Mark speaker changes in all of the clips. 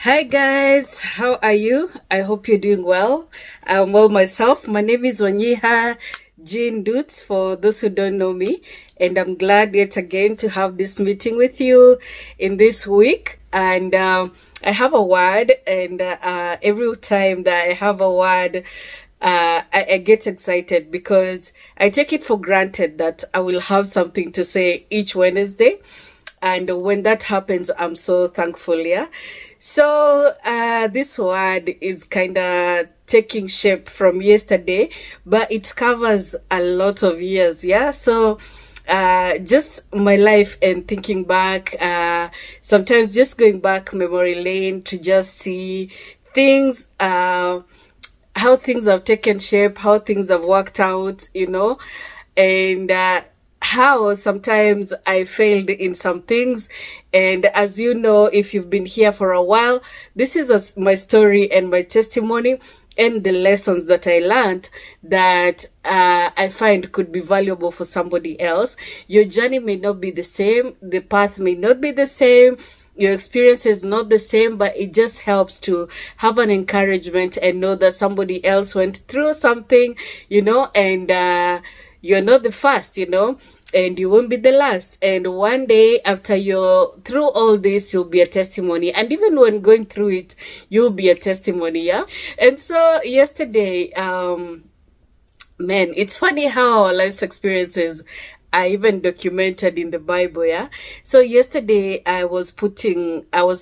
Speaker 1: Hi guys, how are you? I hope you're doing well. I'm well myself. My name is Wanyiha Jean Dutz, for those who don't know me, and I'm glad yet again to have this meeting with you in this week. And I have a word, and every time that I have a word, I get excited because I take it for granted that I will have something to say each Wednesday. And when that happens, I'm so thankful, yeah. So this word is kind of taking shape from yesterday, but it covers a lot of years, yeah. So just my life and thinking back, sometimes just going back memory lane to just see things, how things have taken shape, how things have worked out, and how sometimes I failed in some things. And as you know, if you've been here for a while, this is my story and my testimony and the lessons that I learned that I find could be valuable for somebody else. Your journey may not be the same, the path may not be the same, your experience is not the same, but it just helps to have an encouragement and know that somebody else went through something, and you're not the first, and you won't be the last. And one day after you're through all this, you'll be a testimony. And even when going through it, you'll be a testimony, yeah? And so yesterday, man, it's funny how life's experiences are even documented in the Bible, yeah? So yesterday I was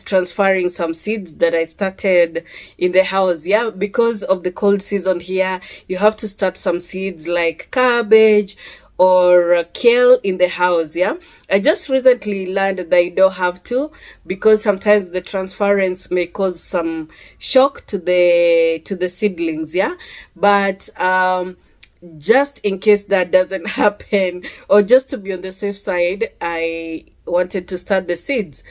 Speaker 1: transferring some seeds that I started in the house, yeah? Because of the cold season here, you have to start some seeds like cabbage or kale in the house, yeah? I just recently learned that you don't have to, because sometimes the transference may cause some shock to the seedlings, yeah? But just in case that doesn't happen, or just to be on the safe side, I wanted to start the seeds.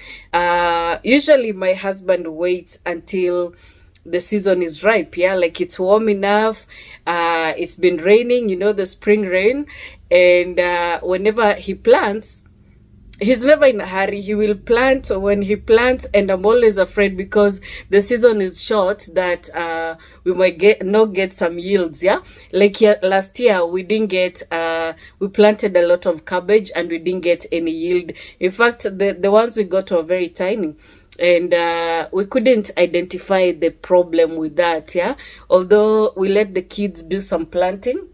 Speaker 1: Usually my husband waits until the season is ripe, yeah, like it's warm enough, it's been raining, the spring rain, and whenever he plants, he's never in a hurry. He will plant when he plants, and I'm always afraid because the season is short that we might not get some yields, yeah? Like last year, we didn't get, we planted a lot of cabbage and we didn't get any yield. In fact, the ones we got were very tiny. And we couldn't identify the problem with that, yeah? Although we let the kids do some planting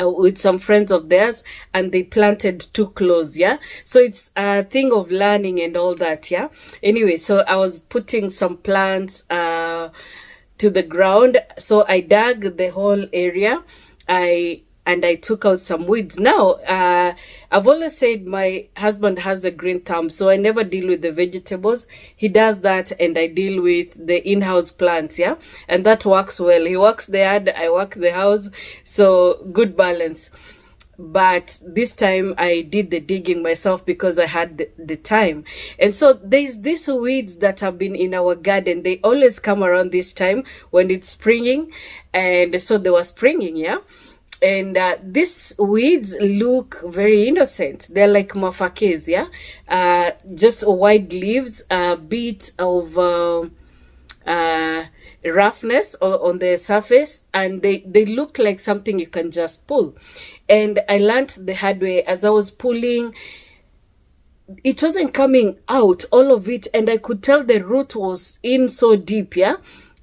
Speaker 1: with some friends of theirs, and they planted too close, yeah? So it's a thing of learning and all that, yeah? Anyway, so I was putting some plants to the ground. So I dug the whole area. And I took out some weeds. Now, I've always said my husband has a green thumb, so I never deal with the vegetables. He does that, and I deal with the in-house plants, yeah? And that works well. He works the yard, I work the house, so good balance. But this time I did the digging myself because I had the time. And so there's these weeds that have been in our garden. They always come around this time when it's springing. And so they were springing, yeah? And these weeds look very innocent. They're like mafakes, yeah? Just white leaves, a bit of roughness on the surface, and they look like something you can just pull. And I learned the hard way. As I was pulling, it wasn't coming out, all of it, and I could tell the root was in so deep, yeah?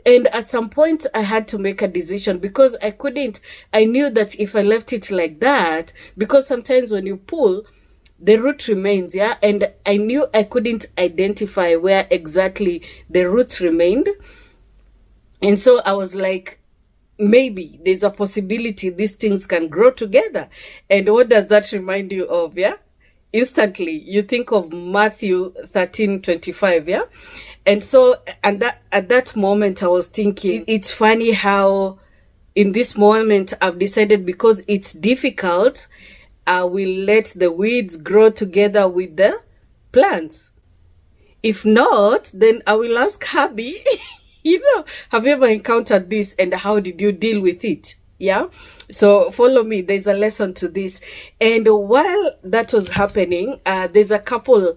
Speaker 1: And at some point, I had to make a decision because I knew that if I left it like that, because sometimes when you pull, the root remains, yeah? And I knew I couldn't identify where exactly the roots remained. And so I was like, maybe there's a possibility these things can grow together. And what does that remind you of, yeah? Instantly, you think of Matthew 13:25, yeah? And so, at that moment, I was thinking, it's funny how in this moment I've decided, because it's difficult, I will let the weeds grow together with the plants. If not, then I will ask hubby, have you ever encountered this and how did you deal with it? Yeah. So follow me. There's a lesson to this. And while that was happening, there's a couple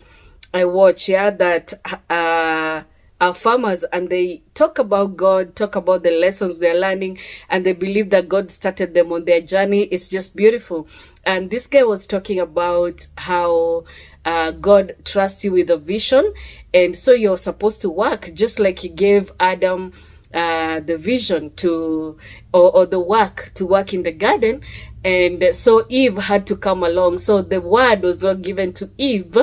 Speaker 1: I watch, yeah, that are farmers, and they talk about God, talk about the lessons they're learning, and they believe that God started them on their journey. It's just beautiful. And this guy was talking about how God trusts you with a vision, and so you're supposed to work just like he gave Adam the vision to, or the work to work in the garden. And so Eve had to come along. So the word was not given to Eve,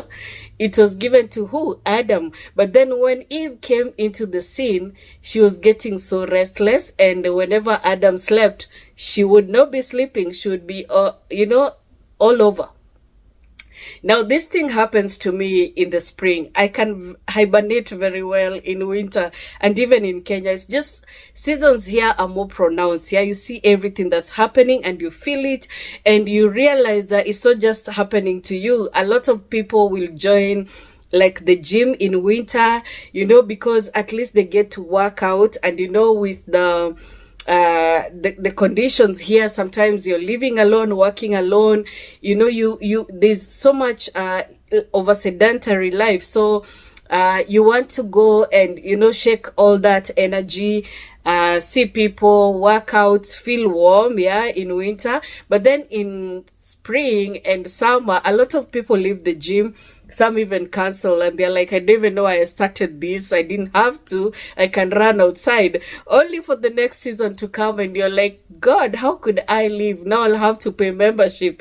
Speaker 1: it was given to who? Adam. But then when Eve came into the scene, she was getting so restless, and whenever Adam slept, she would not be sleeping, she would be all over. Now, this thing happens to me in the spring. I can hibernate very well in winter, and even in Kenya. It's just seasons here are more pronounced. Here you see everything that's happening and you feel it, and you realize that it's not just happening to you. A lot of people will join like the gym in winter, because at least they get to work out. And with the conditions here, sometimes you're living alone, working alone, you there's so much of a sedentary life, so you want to go and shake all that energy, see people, work out, feel warm, in winter. But then in spring and summer, a lot of people leave the gym. Some even cancel, and they're like, I don't even know why I started this. I didn't have to. I can run outside, only for the next season to come, and you're like, God, how could I leave? Now I'll have to pay membership,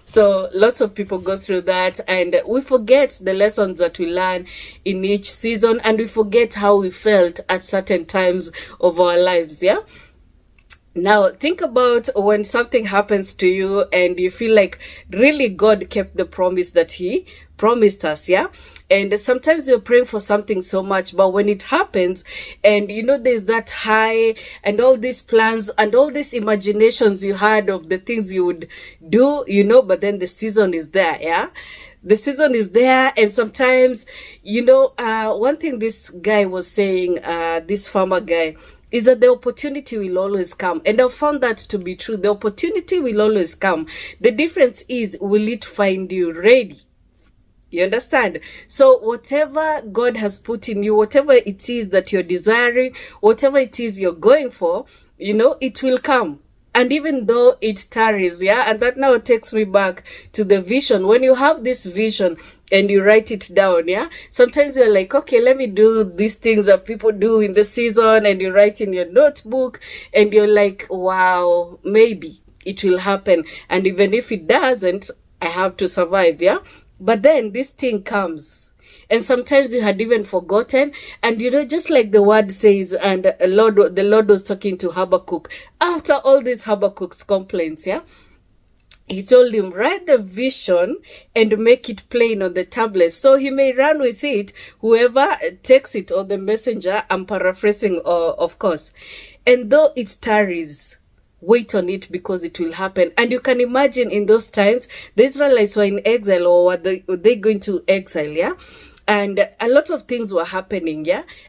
Speaker 1: So lots of people go through that, and we forget the lessons that we learn in each season, and we forget how we felt at certain times of our lives, Now, think about when something happens to you and you feel like really God kept the promise that he promised us, And sometimes you're praying for something so much, but when it happens and, there's that high and all these plans and all these imaginations you had of the things you would do, but then the season is there, The season is there, and sometimes, one thing this guy was saying, this farmer guy, is that the opportunity will always come. And I've found that to be true. The opportunity will always come. The difference is, will it find you ready? You understand? So whatever God has put in you, whatever it is that you're desiring, whatever it is you're going for, it will come. And even though it tarries, and that now takes me back to the vision. When you have this vision and you write it down, sometimes you're like, okay, let me do these things that people do in the season, and you write in your notebook, and you're like, wow, maybe it will happen. And even if it doesn't, I have to survive, But then this thing comes. And sometimes you had even forgotten. And, just like the word says, and the Lord was talking to Habakkuk. After all these Habakkuk's complaints, he told him, write the vision and make it plain on the tablet, so he may run with it, whoever takes it, or the messenger. I'm paraphrasing, of course. And though it tarries, wait on it, because it will happen. And you can imagine in those times, the Israelites were in exile, or were they going to exile, And a lot of things were happening,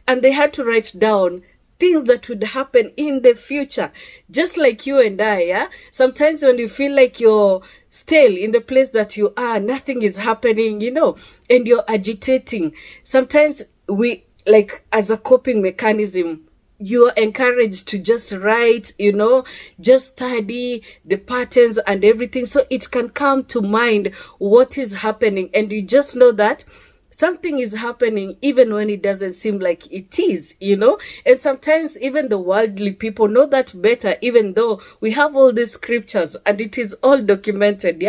Speaker 1: And they had to write down things that would happen in the future, just like you and I, Sometimes when you feel like you're still in the place that you are, nothing is happening, and you're agitating. Sometimes we, like, as a coping mechanism, you're encouraged to just write, just study the patterns and everything, so it can come to mind what is happening, and you just know that something is happening even when it doesn't seem like it is, And sometimes even the worldly people know that better, even though we have all these scriptures and it is all documented,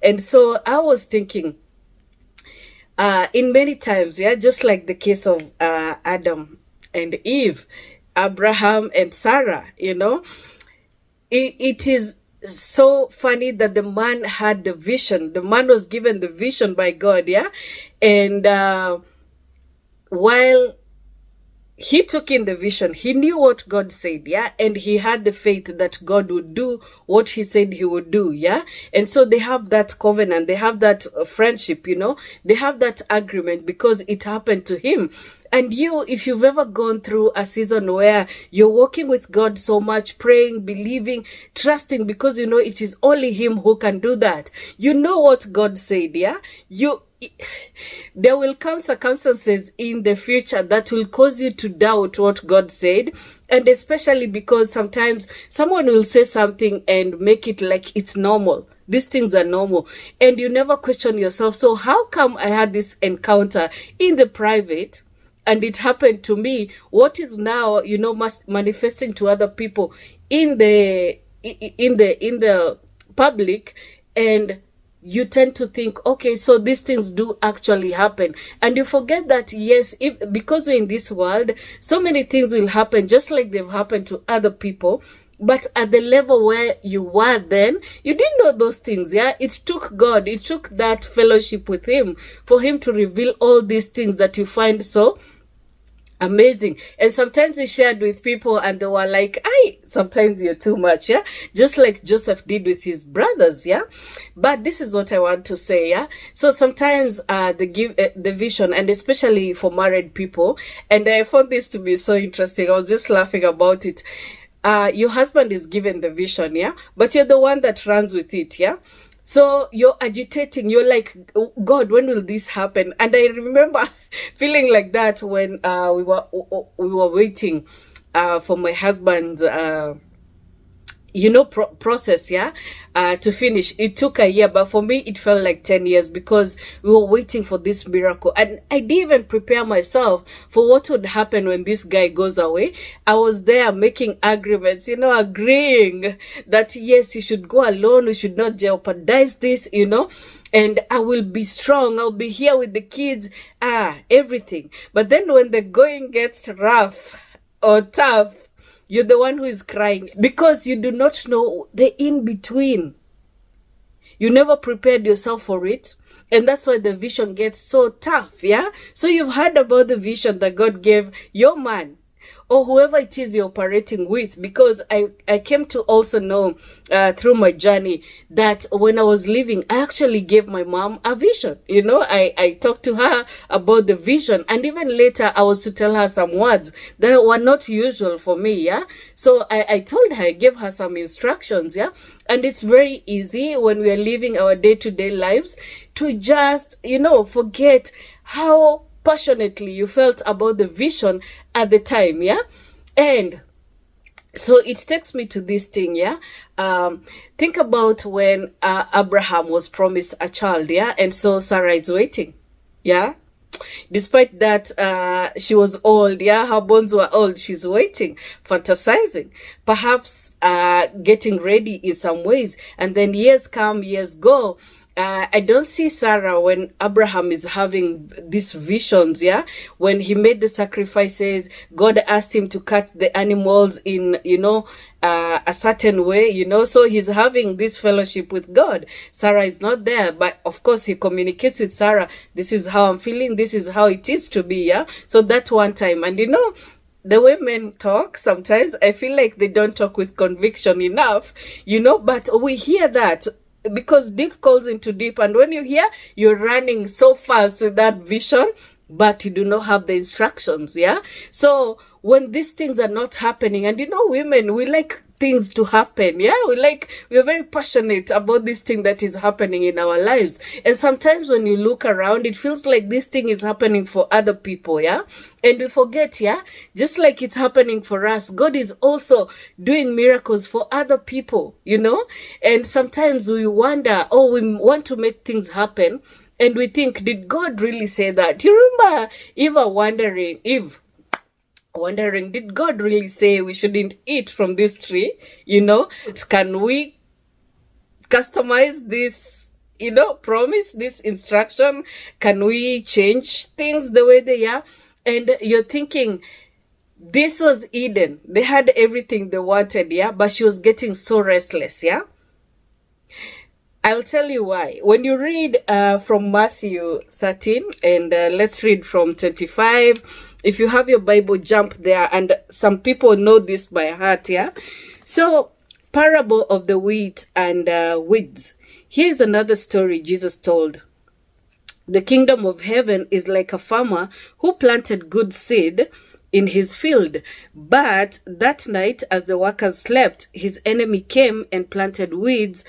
Speaker 1: And so I was thinking, in many times, just like the case of Adam and Eve, Abraham and Sarah, it is so funny that the man had the vision. The man was given the vision by God, And while he took in the vision, he knew what God said, and he had the faith that God would do what he said he would do, And so they have that covenant, they have that friendship, they have that agreement because it happened to him. And if you've ever gone through a season where you're walking with God so much, praying, believing, trusting, because it is only him who can do that. You know what God said, there will come circumstances in the future that will cause you to doubt what God said. And especially because sometimes someone will say something and make it like it's normal. These things are normal. And you never question yourself. So how come I had this encounter in the private and it happened to me? What is now, manifesting to other people in the public? And you tend to think, okay, so these things do actually happen. And you forget that, yes, because we're in this world, so many things will happen just like they've happened to other people. But at the level where you were then, you didn't know those things, yeah? It took God, it took that fellowship with him for him to reveal all these things that you find so amazing. And sometimes we shared with people and they were like, sometimes you're too much, yeah? Just like Joseph did with his brothers, yeah? But this is what I want to say, yeah? So sometimes the vision, and especially for married people, and I found this to be so interesting. I was just laughing about it. Your husband is given the vision, yeah? But you're the one that runs with it, yeah? So you're agitating. You're like, oh, God, when will this happen? And I remember feeling like that when we were waiting for my husband's process, yeah, to finish. It took a year, but for me, it felt like 10 years because we were waiting for this miracle. And I didn't even prepare myself for what would happen when this guy goes away. I was there making agreements, agreeing that, yes, you should go alone. We should not jeopardize this, and I will be strong. I'll be here with the kids, everything. But then when the going gets rough or tough, you're the one who is crying because you do not know the in-between. You never prepared yourself for it. And that's why the vision gets so tough, yeah? So you've heard about the vision that God gave your man or whoever it is you're operating with, because I came to also know through my journey that when I was leaving, I actually gave my mom a vision. I talked to her about the vision, and even later I was to tell her some words that were not usual for me, yeah? So I told her, I gave her some instructions, yeah? And it's very easy when we are living our day-to-day lives to just, forget how passionately you felt about the vision at the time, yeah? And so it takes me to this thing, yeah? Think about when Abraham was promised a child, yeah? And so Sarah is waiting, yeah? Despite that, she was old, yeah? Her bones were old. She's waiting, fantasizing, perhaps getting ready in some ways. And then years come, years go. I don't see Sarah when Abraham is having these visions, yeah? When he made the sacrifices, God asked him to cut the animals in, a certain way, so he's having this fellowship with God. Sarah is not there, but of course he communicates with Sarah. This is how I'm feeling. This is how it is to be, yeah? So that one time, and the way men talk, sometimes I feel like they don't talk with conviction enough, but we hear that because deep calls into deep. And when you hear, you're running so fast with that vision, but you do not have the instructions, yeah? So when these things are not happening, and women, we like things to happen, yeah? We're very passionate about this thing that is happening in our lives. And sometimes when you look around, it feels like this thing is happening for other people, yeah? And we forget, yeah? Just like it's happening for us, God is also doing miracles for other people, And sometimes we wonder, we want to make things happen, and we think, did God really say that? You remember Eve wondering, did God really say we shouldn't eat from this tree? Can we customize this, promise, this instruction? Can we change things the way they are? And you're thinking, this was Eden. They had everything they wanted, yeah? But she was getting so restless, yeah? I'll tell you why. When you read from Matthew 13, and let's read from 25. If you have your Bible, jump there. And some people know this by heart, yeah? So, parable of the wheat and weeds. Here's another story Jesus told. The kingdom of heaven is like a farmer who planted good seed in his field. But that night, as the workers slept, his enemy came and planted weeds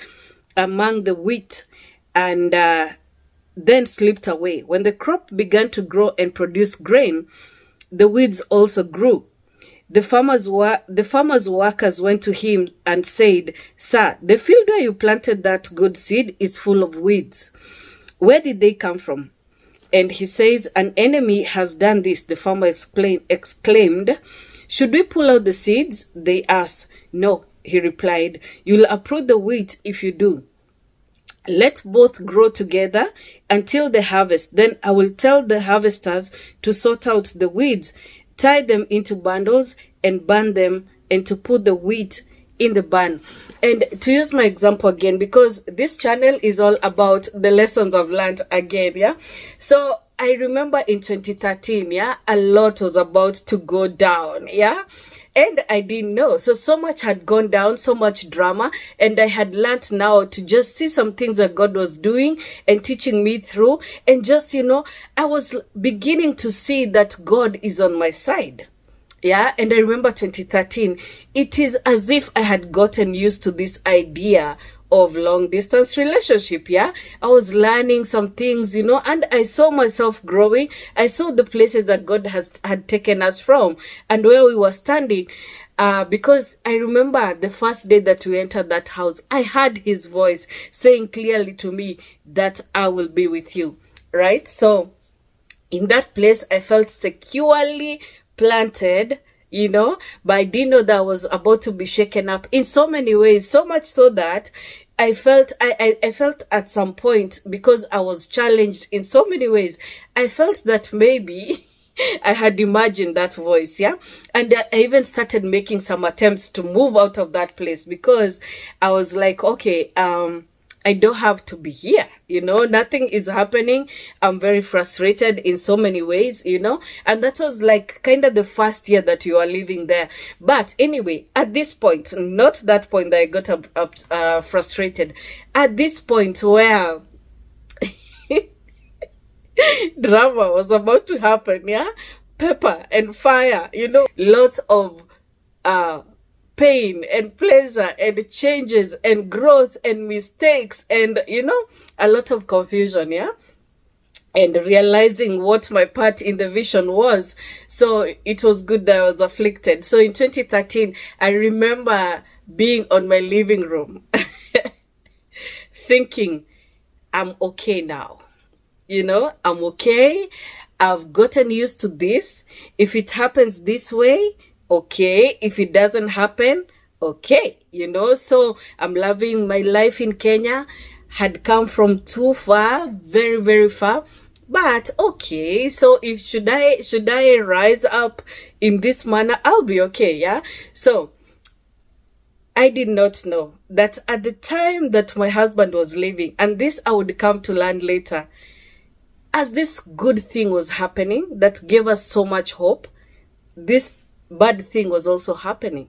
Speaker 1: among the wheat and then slipped away. When the crop began to grow and produce grain, the weeds also grew. The farmer's workers went to him and said, "Sir, the field where you planted that good seed is full of weeds. Where did they come from?" And he says, "An enemy has done this." The farmer exclaimed, "Should we pull out the seeds?" They asked. "No," he replied. "You'll uproot the wheat if you do. Let both grow together until the harvest. Then I will tell the harvesters to sort out the weeds, tie them into bundles, and burn them, and to put the wheat in the barn." And to use my example again, because this channel is all about the lessons I've learned again, yeah? So I remember in 2013, yeah, a lot was about to go down, yeah? And I didn't know. So much had gone down, so much drama. And I had learned now to just see some things that God was doing and teaching me through. And just, I was beginning to see that God is on my side. Yeah. And I remember 2013, it is as if I had gotten used to this idea of long distance relationship. Yeah, I was learning some things, and I saw myself growing. I saw the places that God had taken us from and where we were standing, because I remember the first day that we entered that house, I heard his voice saying clearly to me that I will be with you, right? So in that place, I felt securely planted, but I didn't know that I was about to be shaken up in so many ways, so much so that I felt at some point, because I was challenged in so many ways, I felt that maybe I had imagined that voice, yeah? And I even started making some attempts to move out of that place, because I was like, okay, I don't have to be here, nothing is happening. I'm very frustrated in so many ways, and that was like kind of the first year that you are living there. But anyway, at this point, not that point that I got frustrated, at this point where drama was about to happen, yeah, pepper and fire, lots of pain and pleasure and changes and growth and mistakes and a lot of confusion, yeah, and realizing what my part in the vision was. So it was good that I was afflicted. So in 2013, I remember being on my living room thinking, I'm okay now, I'm okay. I've gotten used to this. If it happens this way, okay. If it doesn't happen, okay. So I'm loving my life in Kenya. Had come from too far, very, very far. But okay, so if should I rise up in this manner, I'll be okay, yeah? So I did not know that at the time that my husband was leaving, and this I would come to learn later, as this good thing was happening that gave us so much hope, this bad thing was also happening,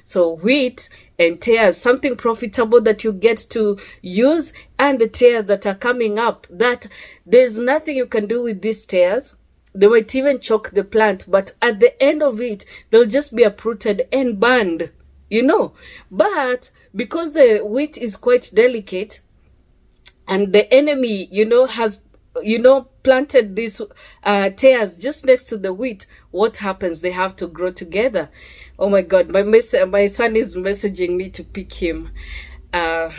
Speaker 1: so wheat and tares, something profitable that you get to use, and the tares that are coming up, that there's nothing you can do with these tares. They might even choke the plant, but at the end of it, they'll just be uprooted and burned, but because the wheat is quite delicate and the enemy, has planted these tares just next to the wheat, what happens? They have to grow together. Oh my God, my son is messaging me to pick him. I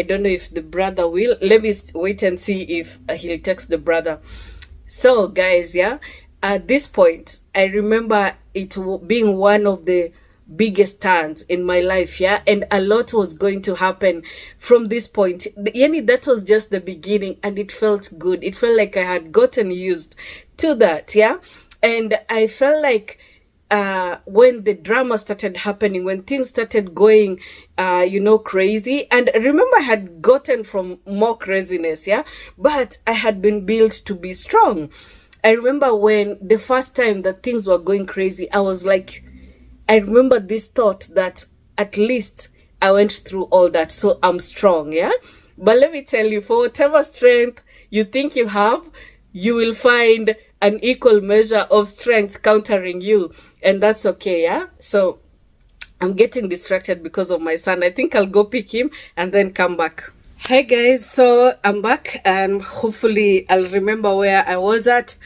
Speaker 1: don't know if the brother will. Let me wait and see if he'll text the brother. So guys, yeah, at this point, I remember it being one of the biggest turns in my life, yeah, and a lot was going to happen from this point. That was just the beginning, and it felt good. It felt like I had gotten used to that, yeah. And I felt like when the drama started happening, when things started going crazy, and remember I had gotten from more craziness, yeah, but I had been built to be strong. I remember when the first time that things were going crazy, I was like, I remember this thought that at least I went through all that, so I'm strong, yeah? But let me tell you, for whatever strength you think you have, you will find an equal measure of strength countering you, and that's okay, yeah? So I'm getting distracted because of my son. I think I'll go pick him and then come back. Hey guys, so I'm back and hopefully I'll remember where I was at.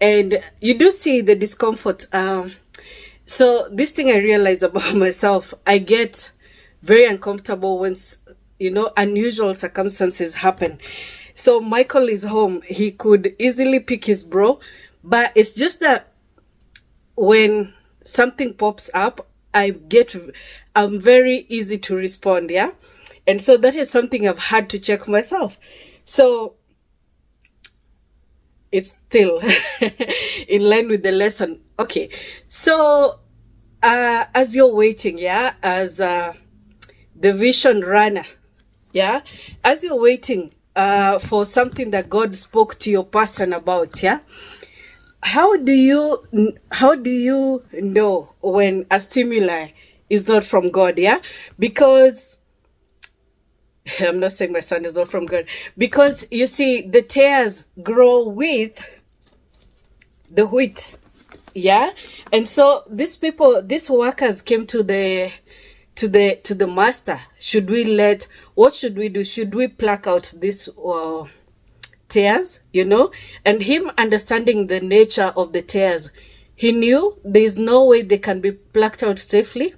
Speaker 1: And you do see the discomfort. So this thing I realize about myself, I get very uncomfortable when, unusual circumstances happen. So Michael is home. He could easily pick his bro, but it's just that when something pops up, I'm very easy to respond, yeah? And so that is something I've had to check myself. So it's still in line with the lesson. Okay. So as you're waiting, yeah, as the vision runner, yeah, as you're waiting for something that God spoke to your person about, yeah, how do you know when a stimuli is not from God? Yeah, because I'm not saying my son is not from God, because you see the tares grow with the wheat. Yeah, and so these workers came to the master. What should we do? Should we pluck out this tears, and him understanding the nature of the tears, he knew there's no way they can be plucked out safely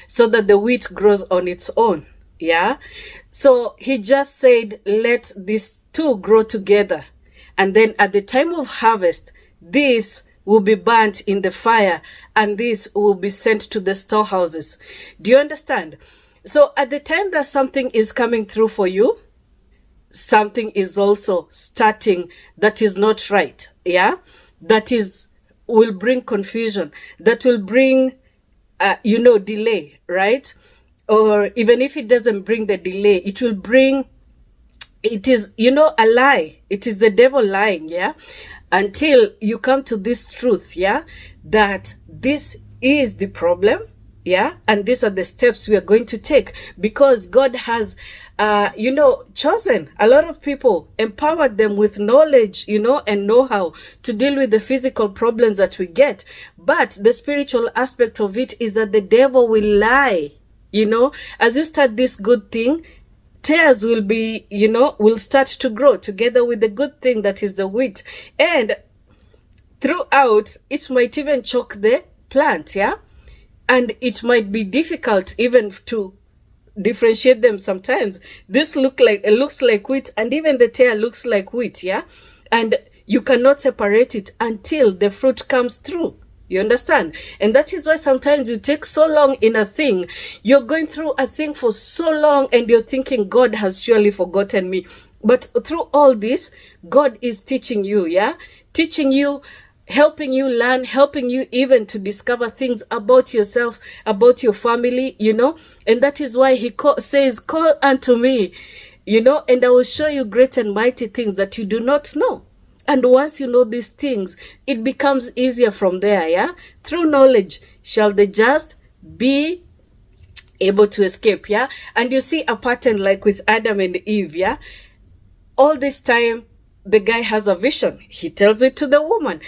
Speaker 1: so that the wheat grows on its own. Yeah, so he just said, let these two grow together, and then at the time of harvest, this will be burnt in the fire and this will be sent to the storehouses. Do you understand? So at the time that something is coming through for you, something is also starting that is not right. Yeah, will bring confusion, that will bring delay, right? Or even if it doesn't bring the delay, it is a lie. It is the devil lying. Yeah, until you come to this truth, yeah, that this is the problem. Yeah, and these are the steps we are going to take, because God has chosen a lot of people, empowered them with knowledge, and know-how to deal with the physical problems that we get. But the spiritual aspect of it is that the devil will lie. As you start this good thing, tares will start to grow together with the good thing that is the wheat. And throughout, it might even choke the plant, yeah? And it might be difficult even to differentiate them sometimes. This looks like wheat, and even the tare looks like wheat, yeah? And you cannot separate it until the fruit comes through. You understand? And that is why sometimes you take so long in a thing. You're going through a thing for so long and you're thinking, God has surely forgotten me. But through all this, God is teaching you, yeah? Teaching you, helping you learn, helping you even to discover things about yourself, about your family, And that is why he says, call unto me, and I will show you great and mighty things that you do not know. And once you know these things, it becomes easier from there, yeah? Through knowledge shall the just be able to escape, yeah? And you see a pattern like with Adam and Eve, yeah? All this time, the guy has a vision. He tells it to the woman,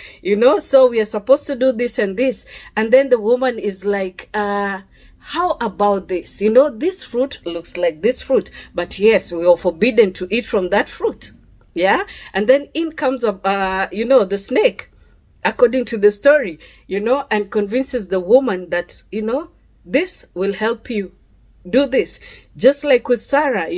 Speaker 1: so we are supposed to do this and this. And then the woman is like, how about this? This fruit looks like this fruit, but yes, we are forbidden to eat from that fruit. Yeah. And then in comes the snake, according to the story, and convinces the woman that, this will help you do this. Just like with Sarah,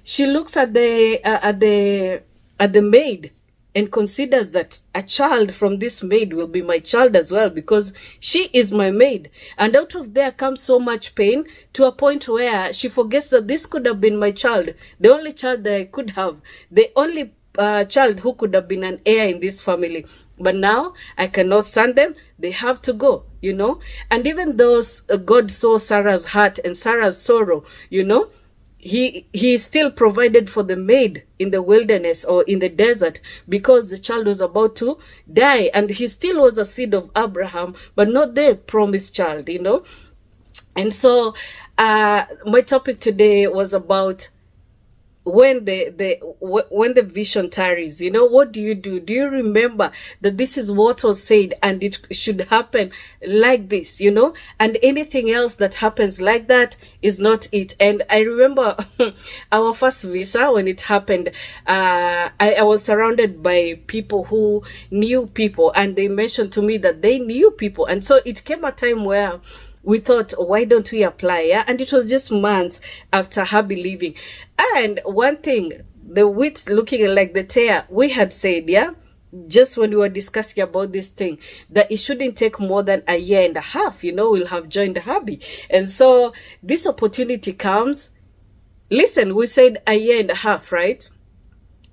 Speaker 1: she looks at the maid and considers that a child from this maid will be my child as well, because she is my maid. And out of there comes so much pain, to a point where she forgets that this could have been my child, the only child that I could have, the only child who could have been an heir in this family. But now I cannot stand them. They have to go, And even though God saw Sarah's heart and Sarah's sorrow, he still provided for the maid in the wilderness or in the desert, because the child was about to die, and he still was a seed of Abraham, but not the promised child, And so my topic today was about when when the vision tarries, you know, what do? Do you remember that this is what was said and it should happen like this, you know, and anything else that happens like that is not it. And I remember our first visa when it happened, I was surrounded by people who knew people, and they mentioned to me that they knew people, and so it came a time where we thought, why don't we apply? Yeah. And it was just months after her leaving. And one thing, the wit looking like the tear, we had said, yeah, just when we were discussing about this thing, that it shouldn't take more than a year and a half, you know, we'll have joined hubby. And so this opportunity comes. Listen, we said a year and a half, right?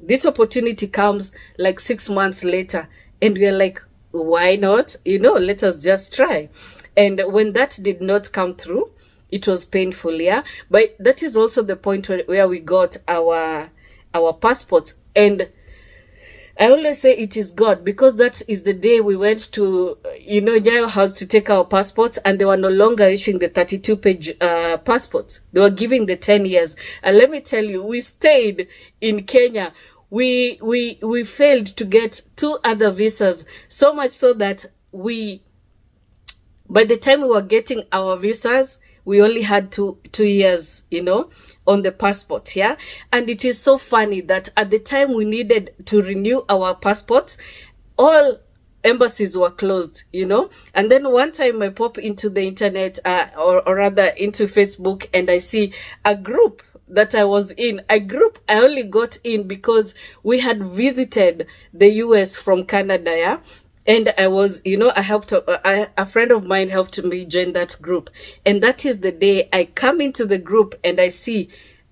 Speaker 1: This opportunity comes like 6 months later, and we're like, why not? You know, let us just try. And when that did not come through, it was painful, yeah. But that is also the point where we got our passports. And I always say it is God, because that is the day we went to, you know, Nyayo House to take our passports, and they were no longer issuing the 32-page passports. They were giving the 10 years. And let me tell you, we stayed in Kenya. We failed to get 2 other visas, so much so that by the time we were getting our visas, we only had two years, you know, on the passport, yeah. And it is so funny that at the time we needed to renew our passports, all embassies were closed, you know. And then one time I pop into the internet, or rather into Facebook, and I see a group that I was in. A group I only got in because we had visited the US from Canada, yeah. And I was, you know, I helped, a friend of mine helped me join that group. And that is the day I come into the group and I see,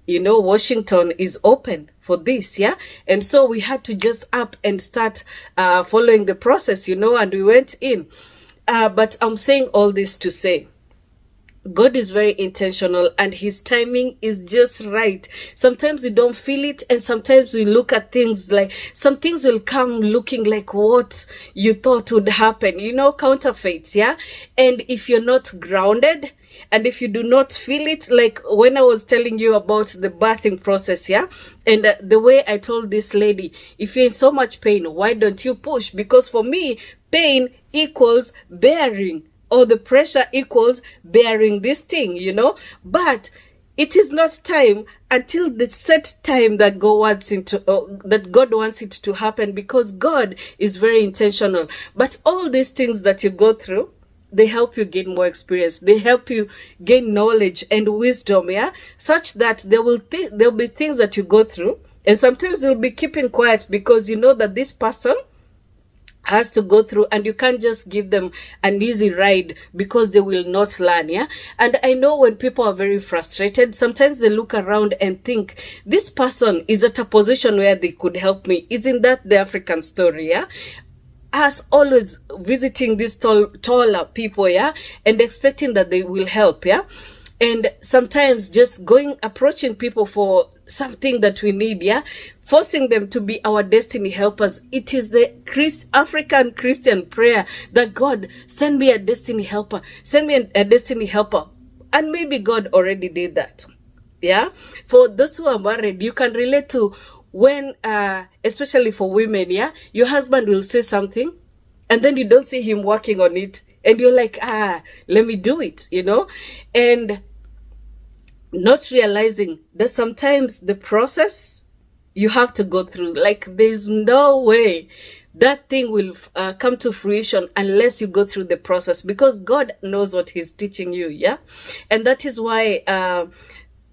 Speaker 1: you know, Washington is open for this, yeah. And so we had to just up and start following the process, you know, and we went in. But I'm saying all this to say, God is very intentional, and his timing is just right. Sometimes we don't feel it, and sometimes we look at things like, some things will come looking like what you thought would happen, you know, counterfeits, yeah. And if you're not grounded, and if you do not feel it, like when I was telling you about the birthing process, yeah, and the way I told this lady, if you're in so much pain, why don't you push? Because for me, pain equals bearing, or the pressure equals bearing this thing, you know. But it is not time until the set time that God wants it to happen, because God is very intentional. But all these things that you go through, they help you gain more experience. They help you gain knowledge and wisdom, yeah, such that there'll be things that you go through, and sometimes you'll be keeping quiet because you know that this person has to go through, and you can't just give them an easy ride because they will not learn, yeah. And I know when people are very frustrated, sometimes they look around and think, this person is at a position where they could help me. Isn't that the African story, yeah? Us always visiting these taller people, yeah, and expecting that they will help, yeah. And sometimes just approaching people for something that we need, yeah, forcing them to be our destiny helpers. It is the African Christian prayer that God, send me a destiny helper, send me a destiny helper. And maybe God already did that, yeah. For those who are married, you can relate to when, especially for women, yeah, your husband will say something and then you don't see him working on it. And you're like, let me do it, you know, and not realizing that sometimes the process you have to go through, like there's no way that thing will come to fruition unless you go through the process, because God knows what he's teaching you, yeah. And that is why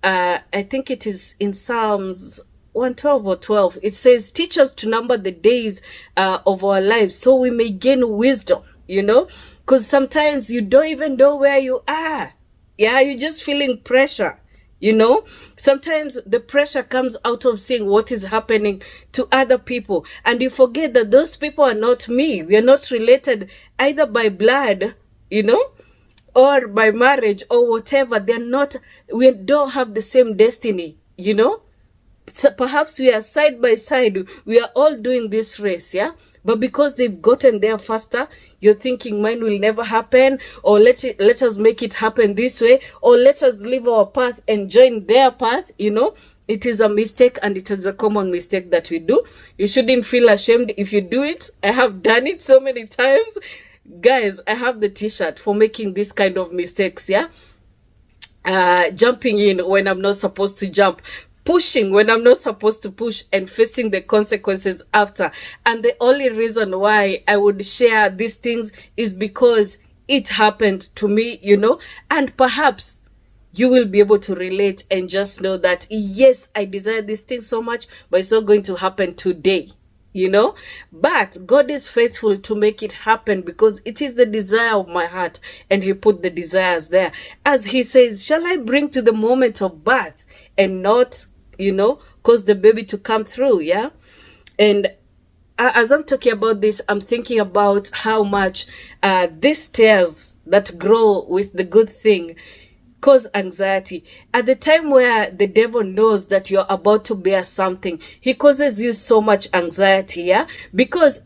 Speaker 1: I think it is in Psalms 112 or 12, it says, teach us to number the days of our lives so we may gain wisdom, you know. Because sometimes you don't even know where you are. Yeah, you're just feeling pressure, you know. Sometimes the pressure comes out of seeing what is happening to other people. And you forget that those people are not me. We are not related either by blood, you know, or by marriage or whatever. We don't have the same destiny, you know. So perhaps we are side by side. We are all doing this race, yeah. But because they've gotten there faster, you're thinking mine will never happen, or let us make it happen this way, or let us leave our path and join their path, you know. It is a mistake, and it is a common mistake that we do. You shouldn't feel ashamed if you do it. I have done it so many times. Guys, I have the t-shirt for making this kind of mistakes, yeah? Jumping in when I'm not supposed to jump, pushing when I'm not supposed to push, and facing the consequences after. And the only reason why I would share these things is because it happened to me, you know, and perhaps you will be able to relate and just know that, yes, I desire this thing so much, but it's not going to happen today, you know. But God is faithful to make it happen, because it is the desire of my heart, and he put the desires there. As he says, shall I bring to the moment of birth and not, you know, cause the baby to come through, yeah? And as I'm talking about this, I'm thinking about how much these tears that grow with the good thing cause anxiety. At the time where the devil knows that you're about to bear something, he causes you so much anxiety, yeah? Because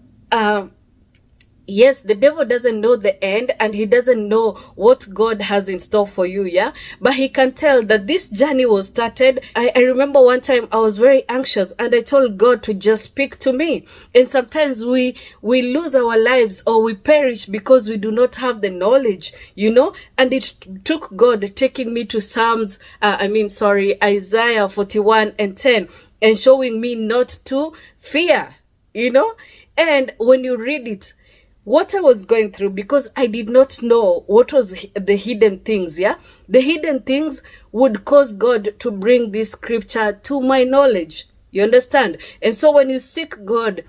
Speaker 1: yes, the devil doesn't know the end, and he doesn't know what God has in store for you, yeah? But he can tell that this journey was started. I remember one time I was very anxious, and I told God to just speak to me. And sometimes we lose our lives, or we perish because we do not have the knowledge, you know? And it took God taking me to Isaiah 41:10, and showing me not to fear, you know? And when you read it, what I was going through, because I did not know what was the hidden things, yeah? The hidden things would cause God to bring this scripture to my knowledge. You understand? And so when you seek God,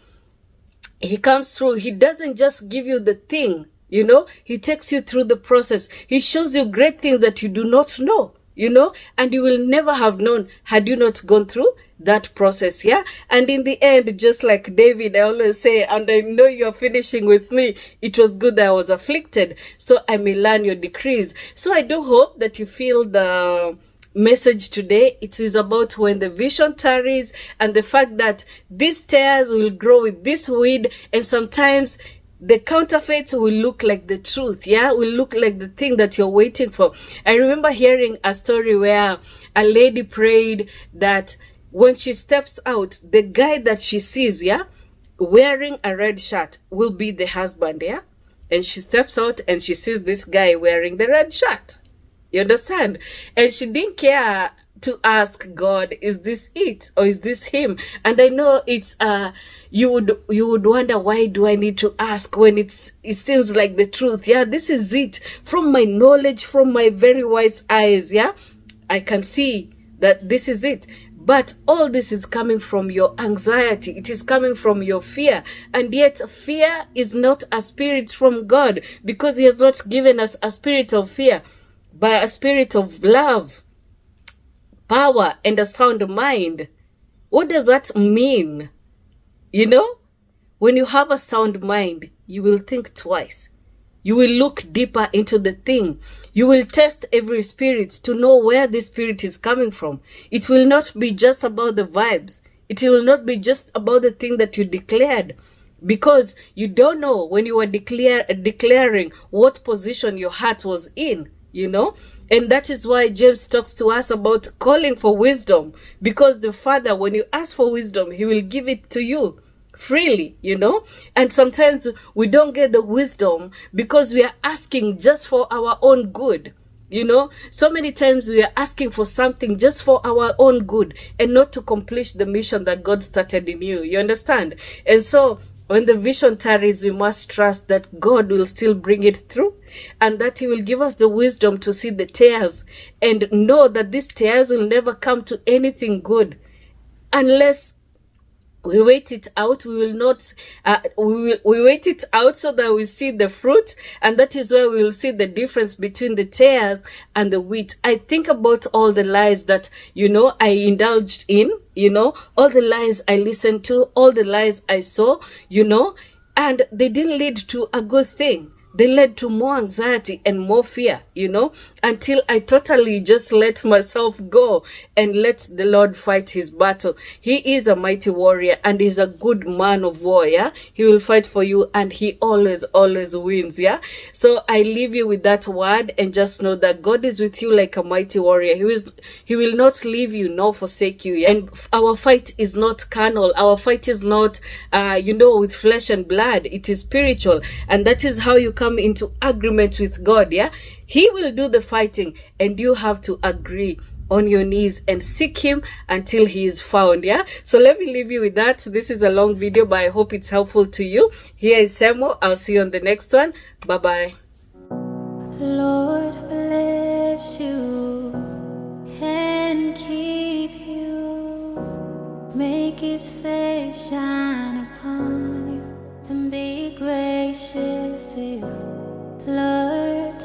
Speaker 1: he comes through. He doesn't just give you the thing, you know? He takes you through the process. He shows you great things that you do not know, you know? And you will never have known had you not gone through that process, yeah? And in the end, just like David, I always say, and I know you're finishing with me, it was good that I was afflicted, so I may learn your decrees. So I do hope that you feel the message today. It is about when the vision tarries, and the fact that these tares will grow with this weed, and sometimes the counterfeits will look like the truth, yeah? Will look like the thing that you're waiting for. I remember hearing a story where a lady prayed that when she steps out, the guy that she sees, yeah, wearing a red shirt will be the husband, yeah? And she steps out and she sees this guy wearing the red shirt. You understand? And she didn't care to ask God, is this it, or is this him? And I know it's you would wonder, why do I need to ask when it seems like the truth? Yeah, this is it. From my knowledge, from my very wise eyes, yeah, I can see that this is it. But all this is coming from your anxiety. It is coming from your fear. And yet fear is not a spirit from God, because he has not given us a spirit of fear, but a spirit of love, power, and a sound mind. What does that mean? You know, when you have a sound mind, you will think twice. You will look deeper into the thing. You will test every spirit to know where the spirit is coming from. It will not be just about the vibes. It will not be just about the thing that you declared, because you don't know when you were declaring what position your heart was in, you know. And that is why James talks to us about calling for wisdom, because the Father, when you ask for wisdom, he will give it to you freely, you know. And sometimes we don't get the wisdom because we are asking just for our own good, you know. So many times we are asking for something just for our own good, and not to accomplish the mission that God started in you. You understand? And so when the vision tarries, we must trust that God will still bring it through, and that he will give us the wisdom to see the tears, and know that these tears will never come to anything good unless we wait it out. We will not we wait it out so that we see the fruit, and that is where we will see the difference between the tares and the wheat. I think about all the lies that, you know, I indulged in, you know, all the lies I listened to, all the lies I saw, you know, and they didn't lead to a good thing. they led to more anxiety and more fear, until I totally just let myself go and let the Lord fight his battle. He is a mighty warrior and he's a good man of war, yeah? He will fight for you and he always wins, yeah? So I leave you with that word, and just know that God is with you like a mighty warrior. He will not leave you nor forsake you, yeah? And our fight is not carnal. Our fight is not, with flesh and blood. It is spiritual. And that is how you come into agreement with God, yeah? He will do the fighting and you have to agree on your knees and seek him until he is found, yeah? So let me leave you with that. This is a long video, but I hope it's helpful to you. Here is Samuel. I'll see you on the next one. Bye-bye.
Speaker 2: Lord bless you and keep you. Make his face shine upon you and be gracious to you. Lord,